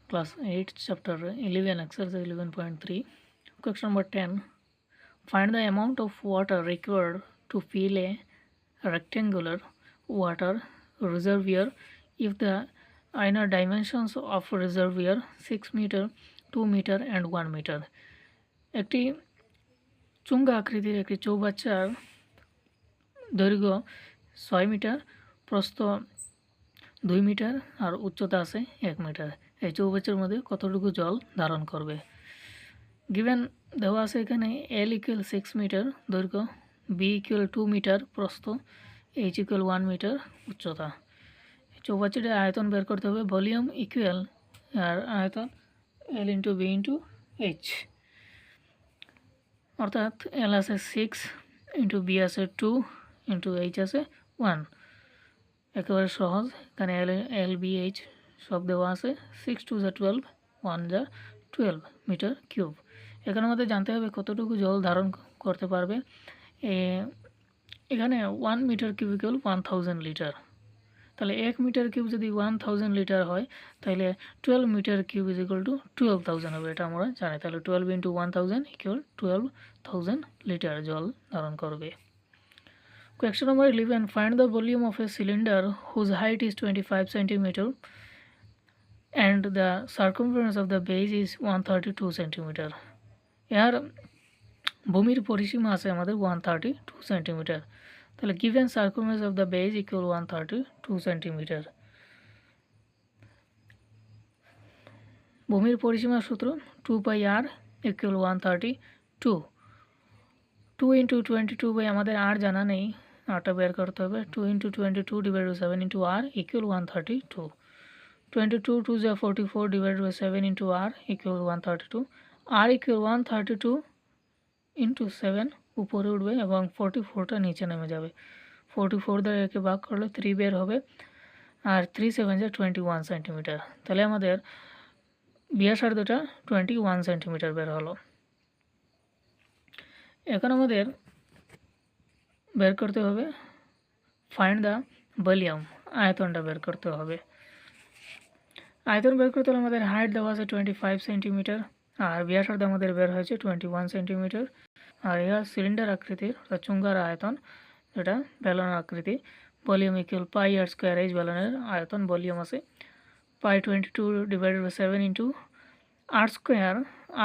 class 8 chapter 11 exercise 11.3. Question number 10. Find the amount of water required to fill a rectangular water reservoir if the inner dimensions of reservoir 6 meter, 2 meter and 1 meter. একটি চুঙ্গা আকৃতির একটি চৌবাচ্চার দৈর্ঘ্য 6 metre, প্রস্থ 2 metre আর উচ্চতা আছে 1 metre. এই চৌবাচ্চার মধ্যে কতটুকু জল ধারণ করবে? গিভেন দেওয়া আছে এখানে L ইকুয়াল 6 মিটার দৈর্ঘ্য, B ইকুয়াল 2 মিটার প্রস্থ, H ইকুয়াল 1 মিটার উচ্চতা। চৌবাচ্চাটির আয়তন বের করতে হবে। ভলিউম ইকুয়াল আর আয়তন L into B into H, অর্থাৎ L আছে 6 ইন্টু B আছে 2 ইন্টু H আছে 1। একেবারে সহজ, এখানে L B H সব দেওয়া আছে। 6 2 যা 12, 1 যা 12 মিটার কিউব। এখানে আমাদের জানতে হবে কতটুকু জল ধারণ করতে পারবে। এখানে 1 মিটার কিউব ইকুয়াল 1000 লিটার। তাহলে 1 মিটার কিউব যদি 1000 লিটার হয় তাহলে 12 metre cube is equal to 12000 হবে, এটা আমরা জানি। তাহলে 12 ইন্টু 1000 ইকুয়াল 12000 লিটার জল ধারণ করবে। Question number 11. Find the volume of a cylinder whose height is 25 cm and the circumference of the base is 132 cm. এর ভূমির পরিসীমা আছে আমাদের 132 cm। তাহলে given circumference of the base equal 132 cm. ভূমির পরিসীমার সূত্র 2 pi r equal 132। 2 into 22 by আমাদের r জানা নেই, আরটা বের করতে হবে। 2 into 22 divided by 7 into r equal 132। 22 2 যা 44 divided by 7 into r equal 132। r equal 132 into 7 উপরে উঠবে এবং 44টা নিচে নেমে যাবে। 44 দ্বারা একে ভাগ করলে 3 বের হবে আর 3 7 যা 21 সেন্টিমিটার। তাহলে আমাদের ব্যাসার্ধটা 21 সেন্টিমিটার বের হলো। এখন আমাদের বের করতে হবে ফাইন্ড দ্য ভলিউম, আয়তনটা বের করতে হবে। আয়তন বের করতে হলে আমাদের হাইট দেওয়া আছে 25 সেন্টিমিটার আর ব্যাসার্ধ আমাদের বের হয়েছে 21 সেন্টিমিটার। আর এর সিলিন্ডার আকৃতির অর্থাৎ চুঙ্গার আয়তন, যেটা ব্যালন আকৃতি, volume equal pi R square H, ব্যালনের আয়তন ভলিউম আছে pi 22 divided by 7 into R square,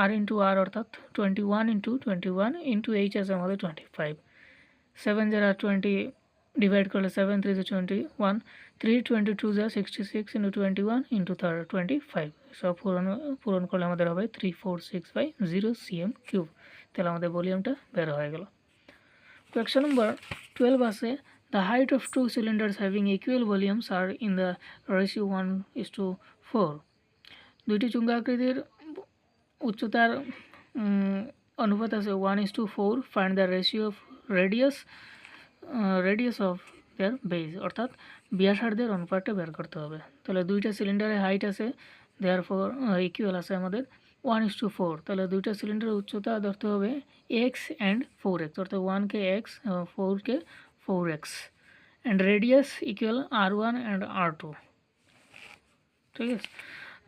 R into R অর্থাৎ 21 ইন্টু 21 ইন্টু এইচ আছে আমাদের 25। 7 যারা 20 ডিভাইড করলে 7 3 21, 3 22 যা 66 ইন্টু 21 ইন্টু 25। সব পূরণ করলে আমাদের হবে 3465 cm কিউব। তাহলে আমাদের ভলিউমটা বের হয়ে গেল। কোয়েশ্চন নম্বর 12 আছে the height of two cylinders having equal volumes are in the ratio 1:4। দুইটি চুঙ্গা আকৃতির উচ্চতার অনুপাত আছে 1:4। Find the ratio of radius of their base, অর্থাৎ ব্যাসার্ধের অনুপাতটা বের করতে হবে। তাহলে দুইটা সিলিন্ডারের হাইট আছে দেয়ার ফর ইকুয়াল আছে আমাদের 1:4। তাহলে দুইটা সিলিন্ডারের উচ্চতা ধরতে হবে এক্স অ্যান্ড 4x, অর্থাৎ 1কে এক্স 4কে 4x, and radius equal r1 and r2। ঠিক আছে,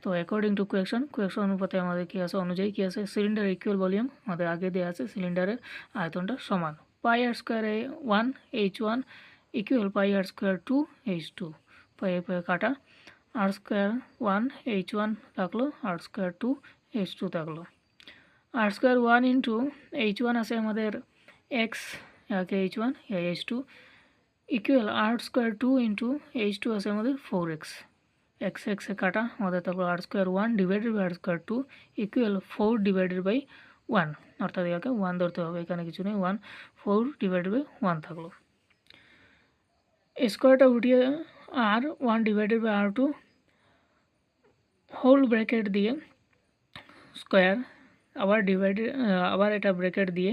তো অ্যাকর্ডিং টু কোয়েকশন অনুপাতে আমাদের কী আছে, অনুযায়ী কী আছে, সিলিন্ডার ইকুয়াল ভলিউম আমাদের আগে দেওয়া আছে, সিলিন্ডারের আয়তনটা সমান পাই R square 1 h1 equal pi R square 2 h2। পাই কাটা, আর স্কোয়ার 1 h1 থাকলো, আর স্কোয়ার 2 h2 থাকলো। আর স্কোয়ার 1 ইন্টু h1 আছে আমাদের x, একে h1 h2 ইকুয়াল আর স্কোয়ার 2 ইন্টু h2 আছে আমাদের 4x। এক্স এক্সে কাটা আমাদের তারপর R square 1 divided by R square 2 equal 4 divided by 1, অর্থাৎ একে 1 ধরতে হবে, এখানে কিছু নেই, 1 4 ডিভাইডেড বাই 1 থাকলো। স্কোয়ারটা উঠিয়ে আর 1 ডিভাইডেড বাই আর 2 হোল ব্র্যাকেট দিয়ে স্কোয়ার, আবার এটা ব্র্যাকেট দিয়ে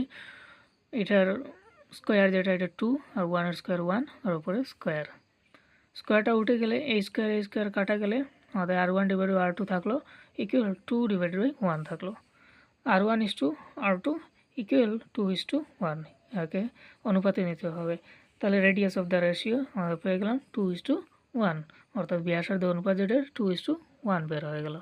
এটার স্কোয়ার যেটা এটা 2 আর 1 স্কোয়ার 1 আর উপরে স্কোয়ার। স্কোয়ারটা উঠে গেলে এই স্কোয়ার কাটা গেলে আমাদের r1 ডিভাইডেড বাই r2 থাকলো ইকুয়াল 2 ডিভাইডেড বাই 1 থাকলো। r1:r2 ইকুয়াল 2:1, একে অনুপাতে নিতে হবে। তাহলে রেডিয়াস অফ দ্য রেশিও আমরা পেয়ে গেলাম 2:1, অর্থাৎ ব্যাসার্ধ অনুপাত যেটা 2:1 বের হয়ে গেল।